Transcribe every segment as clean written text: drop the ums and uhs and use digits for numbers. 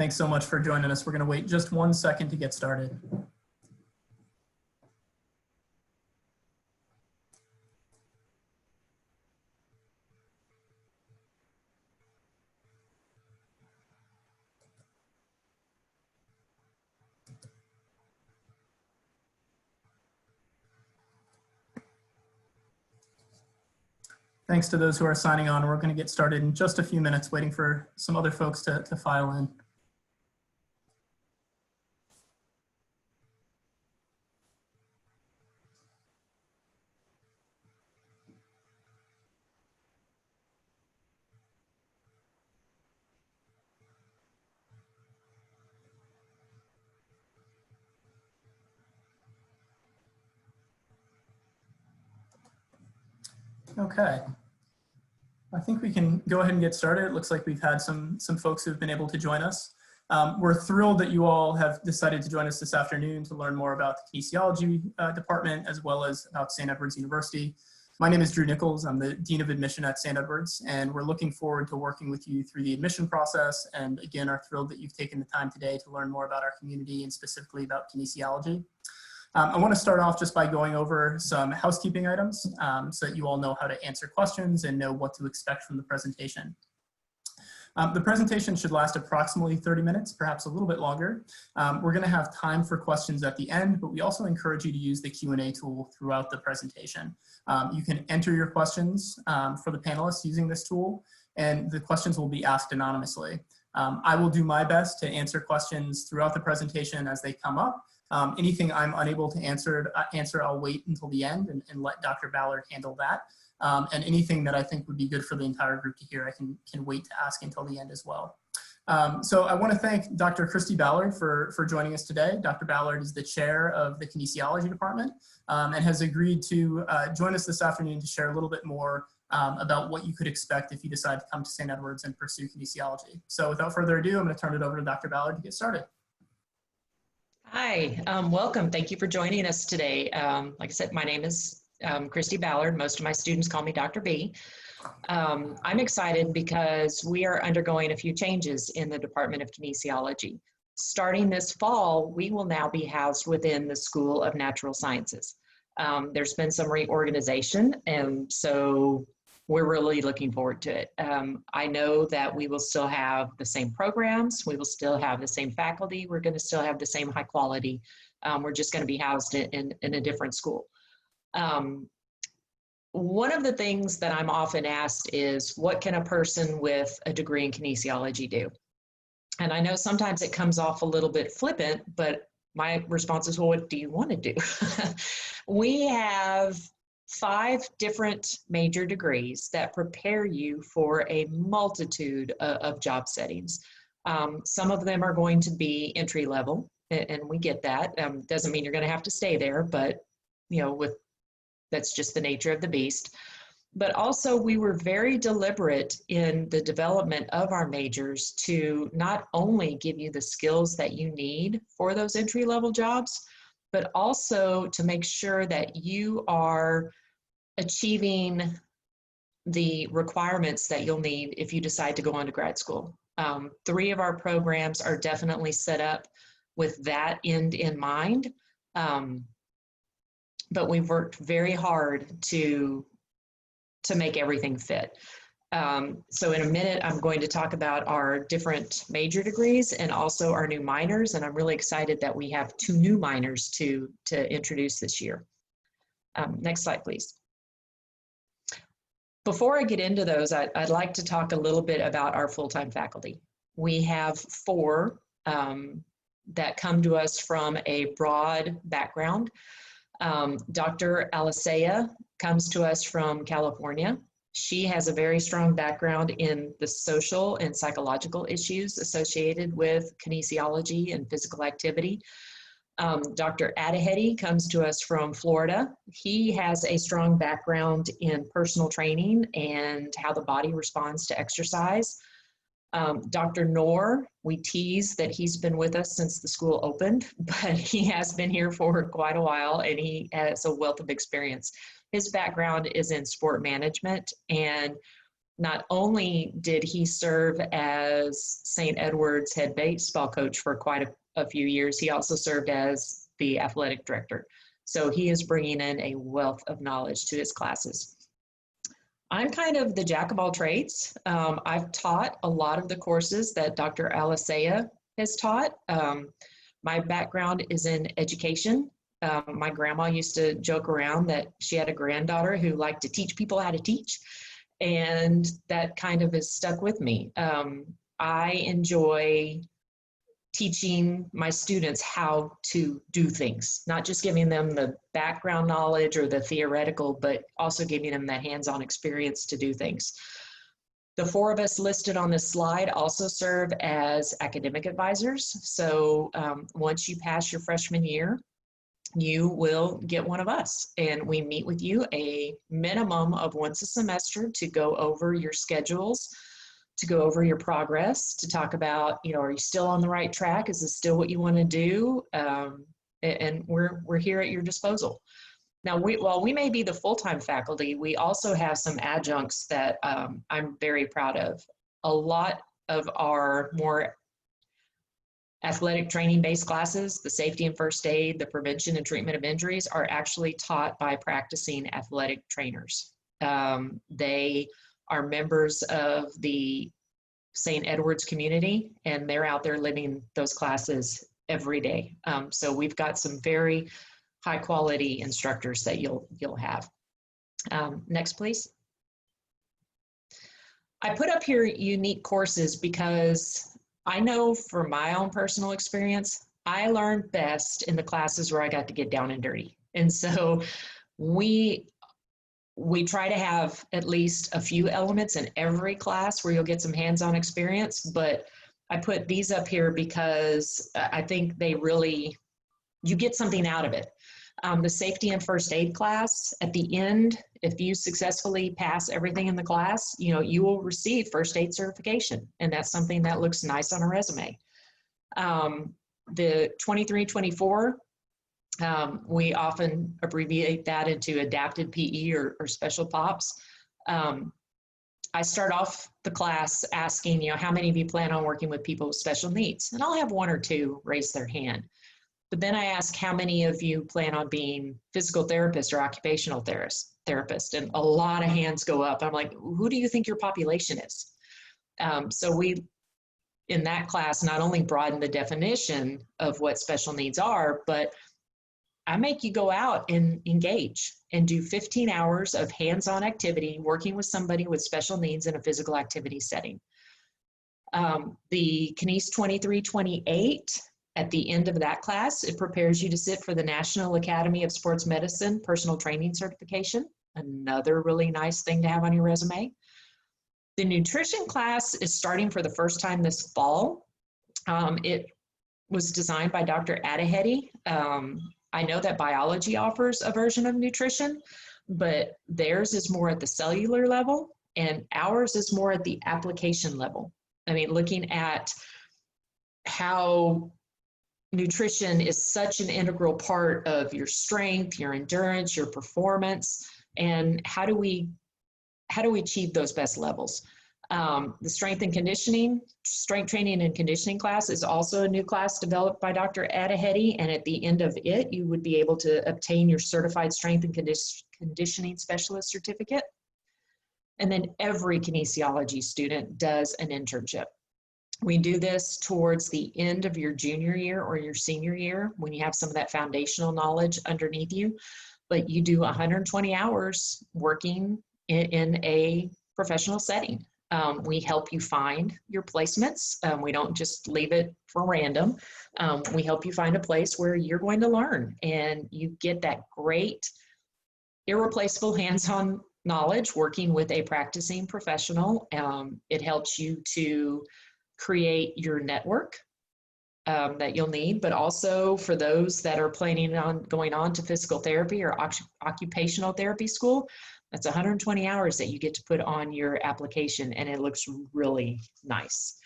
Thanks so much for joining us. We're going to wait just 1 second to get started. Thanks to those who are signing on. We're going to get started in just a few minutes, waiting for some other folks to file in. Okay. I think we can go ahead and get started. It looks like we've had some folks who've been able to join us. We're thrilled that you all have decided to join us this afternoon to learn more about the kinesiology department, as well as about St. Edward's University. My name is Drew Nichols. I'm the Dean of Admission at St. Edward's, and we're looking forward to working with you through the admission process. And again, are thrilled that you've taken the time today to learn more about our community and specifically about kinesiology. I want to start off just by going over some housekeeping items so that you all know how to answer questions and know what to expect from the presentation. The presentation should last approximately 30 minutes, perhaps a little bit longer. We're going to have time for questions at the end, but we also encourage you to use the Q&A tool throughout the presentation. You can enter your questions for the panelists using this tool, and the questions will be asked anonymously. I will do my best to answer questions throughout the presentation as they come up. Anything I'm unable to answer, I'll wait until the end and let Dr. Ballard handle that. And anything that I think would be good for the entire group to hear, I can wait to ask until the end as well. So I want to thank Dr. Kristy Ballard for joining us today. Dr. Ballard is the chair of the kinesiology department and has agreed to join us this afternoon to share a little bit more about what you could expect if you decide to come to St. Edward's and pursue kinesiology. So without further ado, I'm going to turn it over to Dr. Ballard to get started. Hi, welcome. Thank you for joining us today. Like I said, my name is Kristy Ballard. Most of my students call me Dr. B. I'm excited because we are undergoing a few changes in the Department of Kinesiology. Starting this fall, we will now be housed within the School of Natural Sciences. There's been some reorganization, and so we're really looking forward to it. I know that we will still have the same programs. We will still have the same faculty. We're going to still have the same high quality. We're just going to be housed in a different school. One of the things that I'm often asked is, what can a person with a degree in kinesiology do? And I know sometimes it comes off a little bit flippant, but my response is, well, what do you want to do? We have 5 different major degrees that prepare you for a multitude of job settings. Some of them are going to be entry level, and we get that. Doesn't mean you're going to have to stay there, but you know, that's just the nature of the beast. But also, we were very deliberate in the development of our majors to not only give you the skills that you need for those entry level jobs, but also to make sure that you are achieving the requirements that you'll need if you decide to go on to grad school. 3 of our programs are definitely set up with that end in mind, but we've worked very hard to make everything fit. So in a minute, I'm going to talk about our different major degrees and also our new minors, and I'm really excited that we have 2 new minors to introduce this year. Next slide, please. Before I get into those, I'd like to talk a little bit about our full-time faculty. We have 4 that come to us from a broad background. Dr. Alisea comes to us from California. She has a very strong background in the social and psychological issues associated with kinesiology and physical activity. Dr. Adahedi comes to us from Florida. He has a strong background in personal training and how the body responds to exercise. Dr. Noor, we tease that he's been with us since the school opened, but he has been here for quite a while and he has a wealth of experience. His background is in sport management, and Not only did he serve as St. Edward's head baseball coach for quite a few years, he also served as the athletic director. So he is bringing in a wealth of knowledge to his classes. I'm kind of the jack of all trades. I've taught a lot of the courses that Dr. Alisea has taught. My background is in education. My grandma used to joke around that she had a granddaughter who liked to teach people how to teach, and that kind of has stuck with me. I enjoy teaching my students how to do things, not just giving them the background knowledge or the theoretical, but also giving them that hands-on experience to do things. The four of us listed on this slide also serve as academic advisors. So once you pass your freshman year, you will get one of us, and we meet with you a minimum of once a semester to go over your schedules, to go over your progress, to talk about, are you still on the right track? Is this still what you want to do? And we're here at your disposal. Now, while we may be the full-time faculty, we also have some adjuncts that I'm very proud of. A lot of our more athletic training-based classes, the safety and first aid, the prevention and treatment of injuries, are actually taught by practicing athletic trainers. They are members of the St. Edward's community, and they're out there living those classes every day. So we've got some very high quality instructors that you'll have. Next, please. I put up here unique courses because I know from my own personal experience, I learned best in the classes where I got to get down and dirty. And so we try to have at least a few elements in every class where you'll get some hands-on experience, but I put these up here because I think you get something out of it. The safety and first aid class, at the end, if you successfully pass everything in the class, you will receive first aid certification, and that's something that looks nice on a resume. The 23-24, we often abbreviate that into adapted PE or special pops. I start off the class asking, how many of you plan on working with people with special needs? And I'll have one or two raise their hand. But then I ask, how many of you plan on being physical therapists or occupational therapist? And a lot of hands go up. I'm like, who do you think your population is? So we, in that class, not only broaden the definition of what special needs are, but I make you go out and engage and do 15 hours of hands-on activity working with somebody with special needs in a physical activity setting. The Kines 23-28, at the end of that class, it prepares you to sit for the National Academy of Sports Medicine Personal Training Certification, another really nice thing to have on your resume. The nutrition class is starting for the first time this fall. It was designed by Dr. Adahedi. I know that biology offers a version of nutrition, but theirs is more at the cellular level, and ours is more at the application level. I mean, looking at how nutrition is such an integral part of your strength, your endurance, your performance, and how do we achieve those best levels? The strength training and conditioning class is also a new class developed by Dr. Adahedi, and at the end of it, you would be able to obtain your certified strength and conditioning specialist certificate. And then every kinesiology student does an internship. We do this towards the end of your junior year or your senior year when you have some of that foundational knowledge underneath you, but you do 120 hours working in a professional setting. We help you find your placements. We don't just leave it for random. We help you find a place where you're going to learn, and you get that great, irreplaceable hands-on knowledge working with a practicing professional. It helps you to create your network that you'll need, but also for those that are planning on going on to physical therapy or occupational therapy school, that's 120 hours that you get to put on your application, and it looks really nice.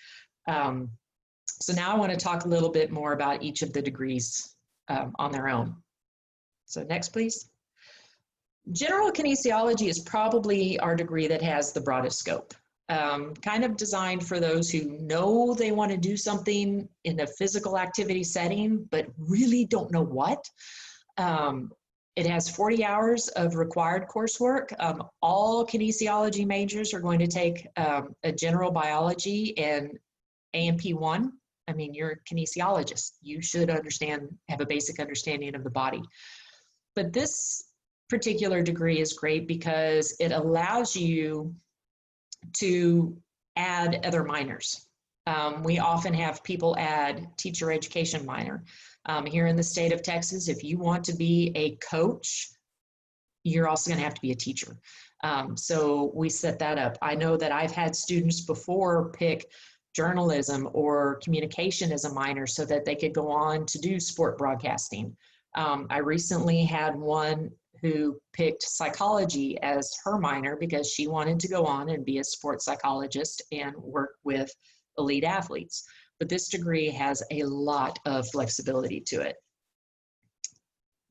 So now I want to talk a little bit more about each of the degrees on their own. So next, please. General kinesiology is probably our degree that has the broadest scope. kind of designed for those who know they want to do something in a physical activity setting, but really don't know what. It has 40 hours of required coursework. All kinesiology majors are going to take a general biology and A&P 1. I mean, you're a kinesiologist. You should have a basic understanding of the body. But this particular degree is great because it allows you to add other minors. We often have people add teacher education minor. Here in the state of Texas, if you want to be a coach, you're also going to have to be a teacher. So we set that up. I know that I've had students before pick journalism or communication as a minor so that they could go on to do sport broadcasting. I recently had one who picked psychology as her minor because she wanted to go on and be a sports psychologist and work with elite athletes. But this degree has a lot of flexibility to it.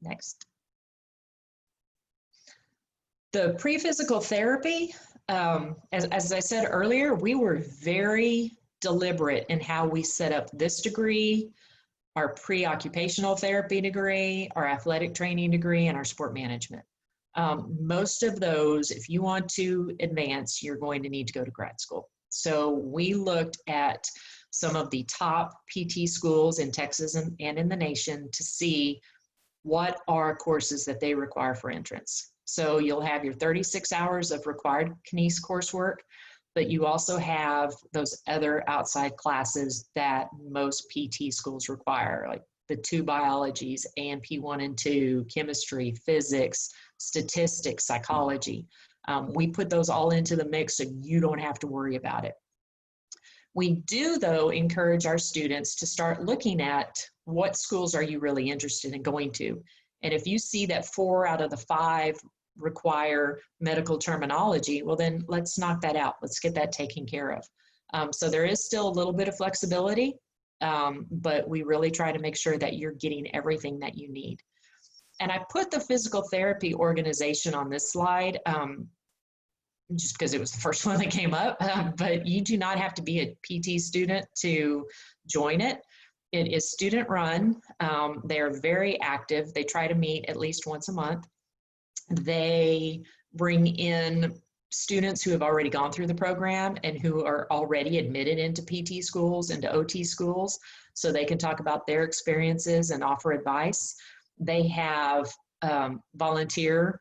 Next. The pre-physical therapy, as I said earlier, we were very deliberate in how we set up this degree, our pre-occupational therapy degree, our athletic training degree, and our sport management. Most of those, if you want to advance, you're going to need to go to grad school. So we looked at some of the top PT schools in Texas and in the nation to see what are courses that they require for entrance. So you'll have your 36 hours of required kines coursework, but you also have those other outside classes that most PT schools require, like the 2 biologies, A&P 1 and 2, chemistry, physics, statistics, psychology. We put those all into the mix so you don't have to worry about it. We do, though, encourage our students to start looking at what schools are you really interested in going to. And if you see that 4 out of the 5 require medical terminology, well, then let's knock that out. Let's get that taken care of. So there is still a little bit of flexibility, but we really try to make sure that you're getting everything that you need. And I put the physical therapy organization on this slide just because it was the first one that came up, but you do not have to be a PT student to join it. It is student run. They are very active. They try to meet at least once a month. They bring in students who have already gone through the program and who are already admitted into PT schools, into OT schools, so they can talk about their experiences and offer advice. They have volunteer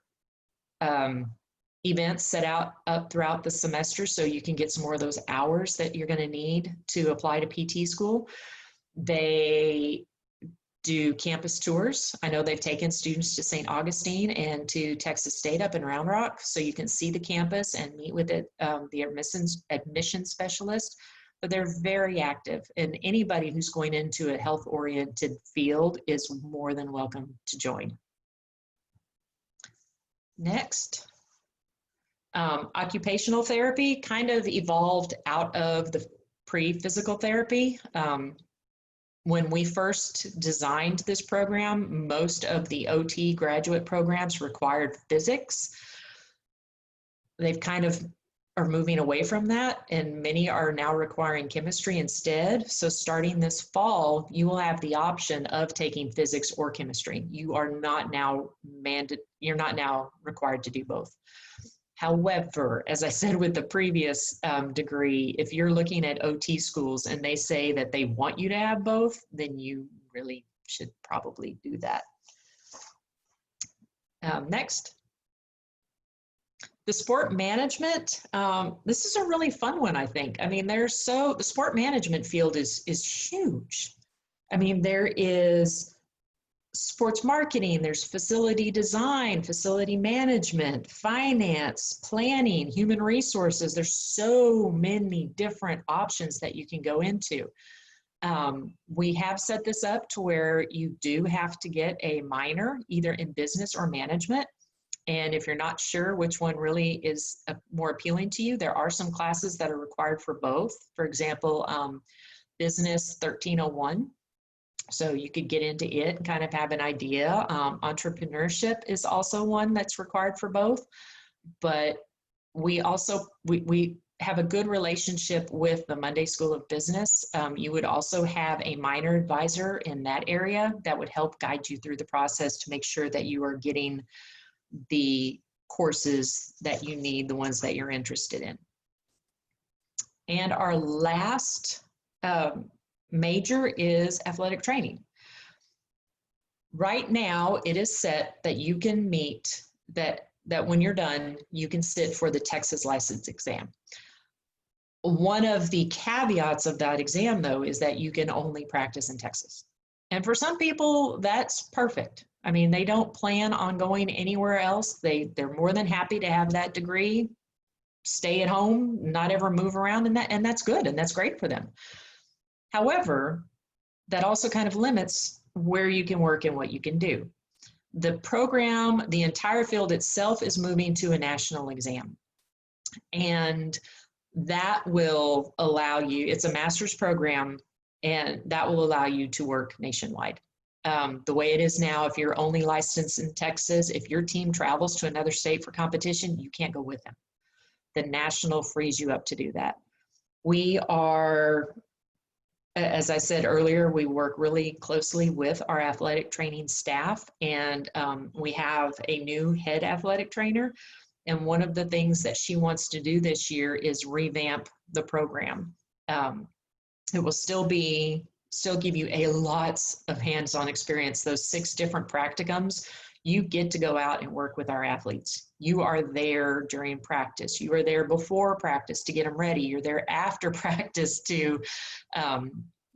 events set up throughout the semester so you can get some more of those hours that you're going to need to apply to PT school. They do campus tours. I know they've taken students to St. Augustine and to Texas State up in Round Rock, so you can see the campus and meet with it, the admission specialist. But they're very active, and anybody who's going into a health-oriented field is more than welcome to join. Next. Occupational therapy kind of evolved out of the pre-physical therapy. When we first designed this program, most of the OT graduate programs required physics. They've kind of are moving away from that, and many are now requiring chemistry instead. So starting this fall, you will have the option of taking physics or chemistry. You are not now you're not now required to do both. However, as I said with the previous degree, if you're looking at OT schools and they say that they want you to have both, then you really should probably do that. Next. The sport management, this is a really fun one, I think. I mean, the sport management field is huge. I mean, there is sports marketing, there's facility design, facility management, finance, planning, human resources. There's so many different options that you can go into. We have set this up to where you do have to get a minor either in business or management. And if you're not sure which one really is more appealing to you, there are some classes that are required for both. For example, Business 1301. So you could get into it and kind of have an idea. Entrepreneurship is also one that's required for both. But we also, we have a good relationship with the Monday School of Business. You would also have a minor advisor in that area that would help guide you through the process to make sure that you are getting the courses that you need, the ones that you're interested in. And our last major is athletic training. Right now, it is set that you can meet, that when you're done, you can sit for the Texas license exam. One of the caveats of that exam, though, is that you can only practice in Texas. And for some people, that's perfect. I mean, they don't plan on going anywhere else. They're more than happy to have that degree, stay at home, not ever move around, and that's good, and that's great for them. However, that also kind of limits where you can work and what you can do. The program, the entire field itself is moving to a national exam. And that will allow you, it's a master's program, and that will allow you to work nationwide. The way it is now, if you're only licensed in Texas, if your team travels to another state for competition, you can't go with them. The national frees you up to do that. We are, as I said earlier, we work really closely with our athletic training staff, and we have a new head athletic trainer. And one of the things that she wants to do this year is revamp the program. It will still give you a lots of hands-on experience. Those 6 different practicums, you get to go out and work with our athletes. You are there during practice. You are there before practice to get them ready. You're there after practice to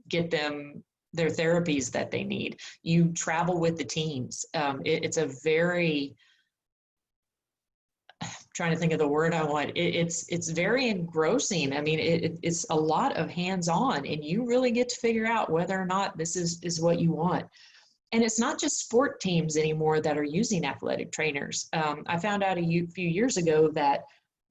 get them their therapies that they need. You travel with the teams. It's a very, I'm trying to think of the word I want. It's very engrossing. I mean, it's a lot of hands-on, and you really get to figure out whether or not this is what you want. And it's not just sport teams anymore that are using athletic trainers. I found out a few years ago that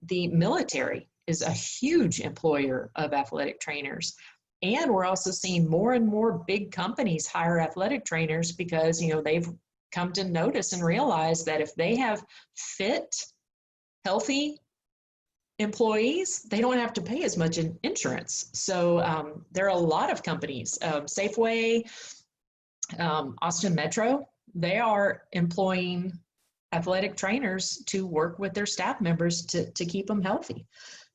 the military is a huge employer of athletic trainers. And we're also seeing more and more big companies hire athletic trainers because, you know, they've come to notice and realize that if they have fit, healthy employees, they don't have to pay as much in insurance. So there are a lot of companies, Safeway, Austin Metro, they are employing athletic trainers to work with their staff members to keep them healthy.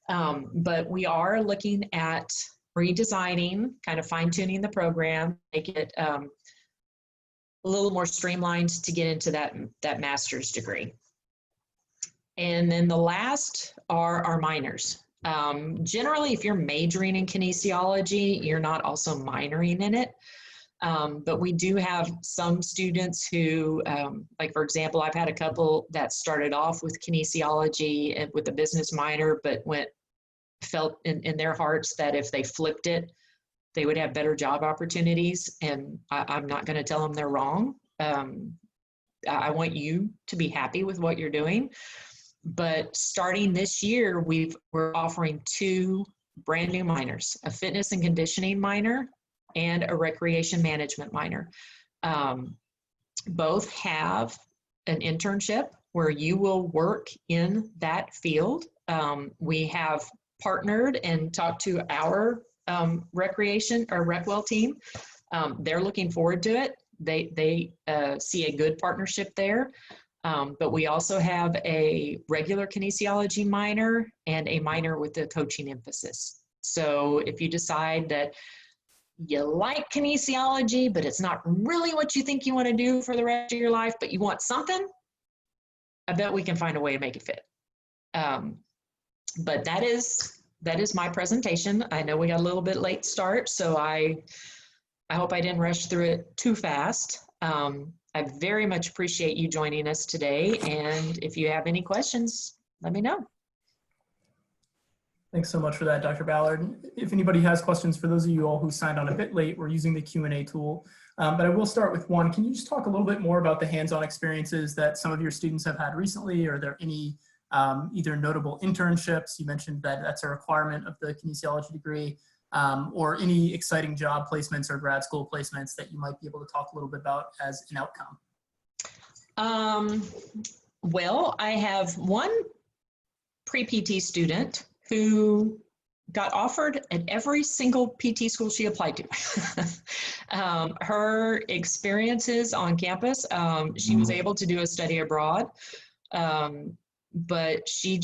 But we are looking at redesigning, kind of fine-tuning the program, make it a little more streamlined to get into that master's degree. And then the last are our minors. Generally, if you're majoring in kinesiology, you're not also minoring in it. But we do have some students who, like for example, I've had a couple that started off with kinesiology and with a business minor, but felt in their hearts that if they flipped it, they would have better job opportunities. And I'm not going to tell them they're wrong. I want you to be happy with what you're doing. But starting this year, we're offering 2 brand new minors, a fitness and conditioning minor and a recreation management minor. Both have an internship where you will work in that field. We have partnered and talked to our recreation or RecWell team. They're looking forward to it. They see a good partnership there. But we also have a regular kinesiology minor and a minor with a coaching emphasis. So if you decide that you like kinesiology, but it's not really what you think you want to do for the rest of your life, but you want something, I bet we can find a way to make it fit. But that is my presentation. I know we got a little bit late start, so I hope I didn't rush through it too fast. I very much appreciate you joining us today, and if you have any questions, let me know. Thanks so much for that, Dr. Ballard. If anybody has questions, for those of you all who signed on a bit late, we're using the Q&A tool. But I will start with one. Can you just talk a little bit more about the hands-on experiences that some of your students have had recently? Are there any either notable internships? You mentioned that that's a requirement of the kinesiology degree, or any exciting job placements or grad school placements that you might be able to talk a little bit about as an outcome. Well, I have one pre-PT student who got offered at every single PT school she applied to. Her experiences on campus, she was able to do a study abroad, but she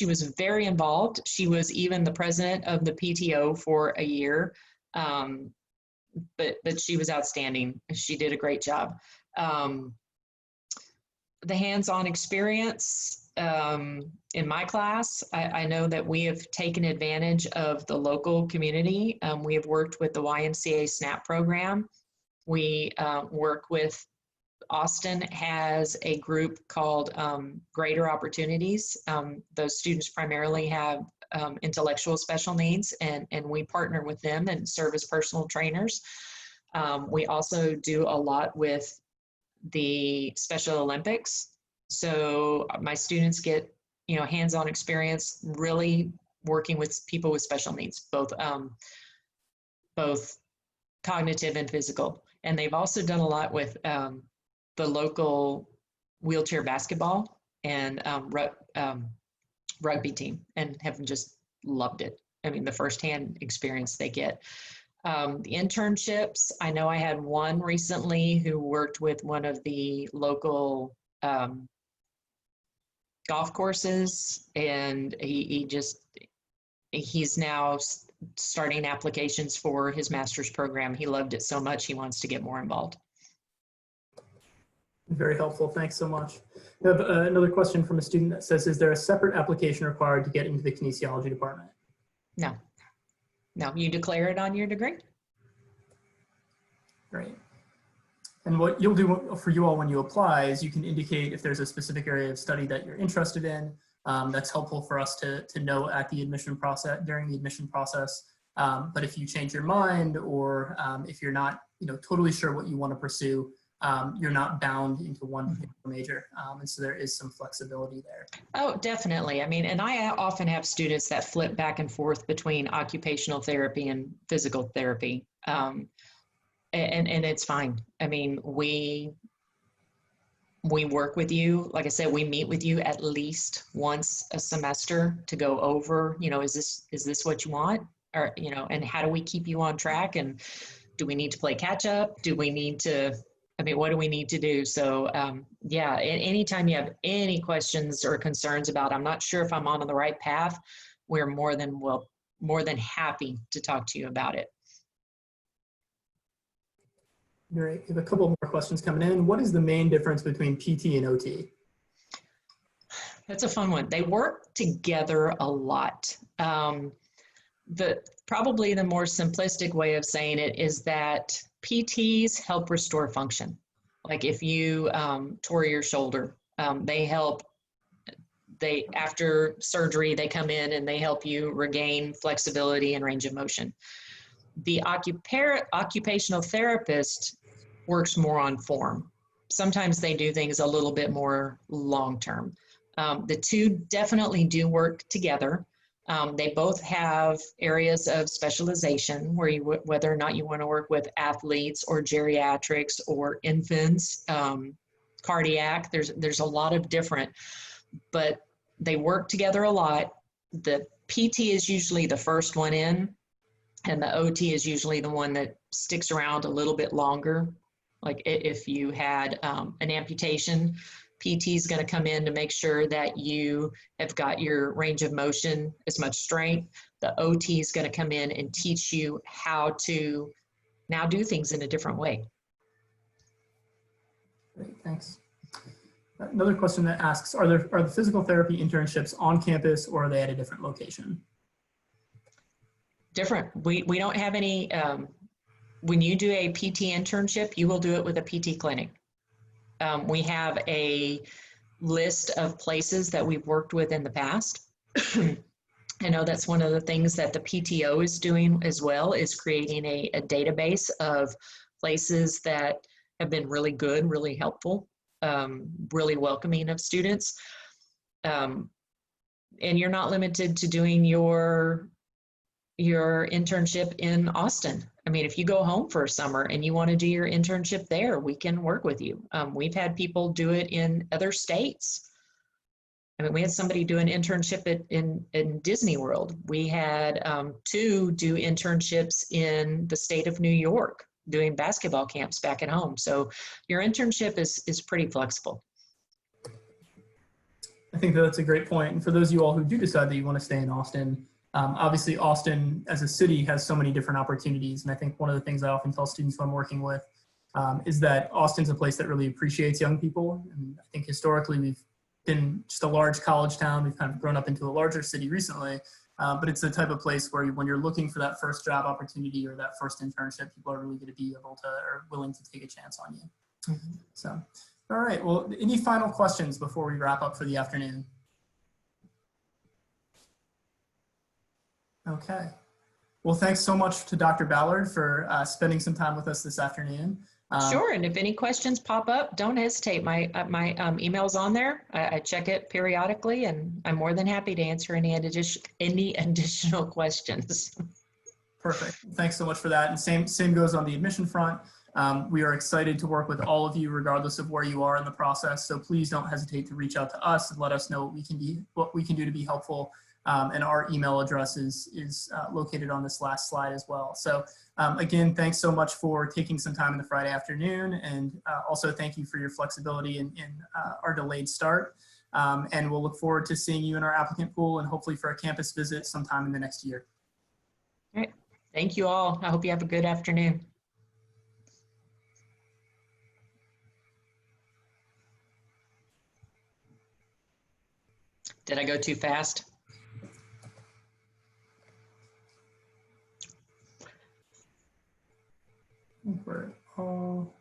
was very involved. She was even the president of the PTO for a year, but she was outstanding. She did a great job. The hands-on experience, in my class, I know that we have taken advantage of the local community. We have worked with the YMCA SNAP program. We work with, Austin has a group called Greater Opportunities. Those students primarily have intellectual special needs, and we partner with them and serve as personal trainers. We also do a lot with the Special Olympics. So my students get, hands-on experience really working with people with special needs, both cognitive and physical. And they've also done a lot with the local wheelchair basketball and rugby team, and have just loved it. I mean, the firsthand experience they get. The internships, I know I had one recently who worked with one of the local golf courses, and he's now starting applications for his master's program. He loved it so much, he wants to get more involved. Very helpful. Thanks so much. We have another question from a student that says, is there a separate application required to get into the kinesiology department? No. No, you declare it on your degree. Great. And what you'll do for you all when you apply is you can indicate if there's a specific area of study that you're interested in. That's helpful for us to know at the admission process, during the admission process. But if you change your mind, or if you're not totally sure what you want to pursue, you're not bound into one particular major. And so there is some flexibility there. Oh, definitely. I mean, and I often have students that flip back and forth between occupational therapy and physical therapy. And it's fine. I mean, we work with you. Like I said, we meet with you at least once a semester to go over, is this what you want? Or, and how do we keep you on track? And do we need to play catch up? Do we need to, what do we need to do? So yeah, anytime you have any questions or concerns about, I'm not sure if I'm on the right path, we're more than happy to talk to you about it. Great. We have a couple more questions coming in. What is the main difference between PT and OT? That's a fun one. They work together a lot. Probably the more simplistic way of saying it is that PTs help restore function. Like if you tore your shoulder, after surgery, they come in and they help you regain flexibility and range of motion. The occupational therapist works more on form. Sometimes they do things a little bit more long-term. The two definitely do work together. They both have areas of specialization whether or not you want to work with athletes or geriatrics or infants, cardiac, there's a lot of different, but they work together a lot. The PT is usually the first one in, and the OT is usually the one that sticks around a little bit longer. Like if you had an amputation, PT is going to come in to make sure that you have got your range of motion, as much strength. The OT is going to come in and teach you how to now do things in a different way. Great, thanks. Another question that asks, are the physical therapy internships on campus, or are they at a different location? Different. We don't have any, when you do a PT internship, you will do it with a PT clinic. We have a list of places that we've worked with in the past. I know that's one of the things that the PTO is doing as well, is creating a database of places that have been really good, really helpful, really welcoming of students. And you're not limited to doing your internship in Austin. I mean, if you go home for a summer and you want to do your internship there, we can work with you. We've had people do it in other states. I mean, we had somebody do an internship in Disney World. We had 2 do internships in the state of New York doing basketball camps back at home. So your internship is pretty flexible. I think that's a great point. And for those of you all who do decide that you want to stay in Austin, obviously Austin as a city has so many different opportunities. And I think one of the things I often tell students who I'm working with is that Austin's a place that really appreciates young people. And I think historically we've been just a large college town. We've kind of grown up into a larger city recently, but it's the type of place where when you're looking for that first job opportunity or that first internship, people are really going to be able to, or willing to take a chance on you. Mm-hmm. So, all right, well, any final questions before we wrap up for the afternoon? Okay. Well, thanks so much to Dr. Ballard for spending some time with us this afternoon. Sure, and if any questions pop up, don't hesitate. My email's on there. I check it periodically, and I'm more than happy to answer any additional questions. Perfect. Thanks so much for that. And same goes on the admission front. We are excited to work with all of you, regardless of where you are in the process. So please don't hesitate to reach out to us and let us know what we can do to be helpful. And our email address is located on this last slide as well. So again, thanks so much for taking some time in the Friday afternoon, and also thank you for your flexibility in our delayed start. And we'll look forward to seeing you in our applicant pool and hopefully for a campus visit sometime in the next year. All right. Thank you all. I hope you have a good afternoon. Did I go too fast? We're all